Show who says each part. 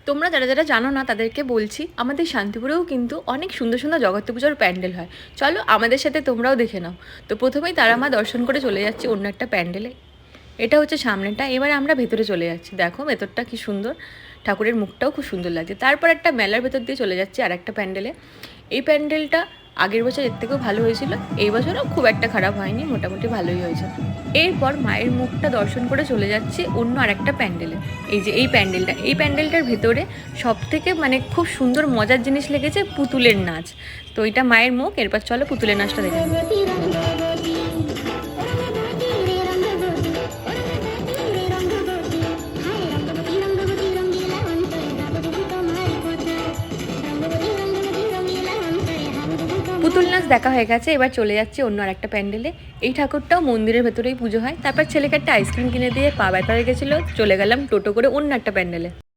Speaker 1: তোমরা যারা যারা জানো না তাদেরকে বলছি, আমাদের শান্তিপুরেও কিন্তু অনেক সুন্দর সুন্দর জগত্রী পুজোর প্যান্ডেল হয়। চলো আমাদের সাথে তোমরাও দেখে নাও। তো প্রথমেই তারা মা দর্শন করে চলে যাচ্ছি অন্য একটা প্যান্ডেলে। এটা হচ্ছে সামনেটা, এবার আমরা ভেতরে চলে যাচ্ছি। দেখো ভেতরটা কি সুন্দর, ঠাকুরের মুখটাও খুব সুন্দর লাগছে। তারপর একটা মেলার ভেতর দিয়ে চলে যাচ্ছি আর একটা প্যান্ডেলে। এই প্যান্ডেলটা আগের বছর এর থেকেও ভালো হয়েছিল, এই বছরও খুব একটা খারাপ হয়নি, মোটামুটি ভালোই হয়েছে। এরপর মায়ের মুখটা দর্শন করে চলে যাচ্ছে অন্য আর একটা প্যান্ডেলে। এই যে এই প্যান্ডেলটার ভেতরে সব থেকে মানে খুব সুন্দর মজার জিনিস লেগেছে পুতুলের নাচ। তো এটা মায়ের মুখ, এরপর চলো পুতুলের নাচটা দেখে নিই। পুতুল নাচ দেখা হয়ে গেছে, এবার চলে যাচ্ছে অন্য আর একটা প্যান্ডেলে। এই ঠাকুরটাও মন্দিরের ভেতরেই পুজো হয়। তারপর ছেলেকে একটা আইসক্রিম কিনে দিয়ে পা ব্যথা হয়ে গেছিলো, চলে গেলাম টোটো করে অন্য একটা প্যান্ডেলে।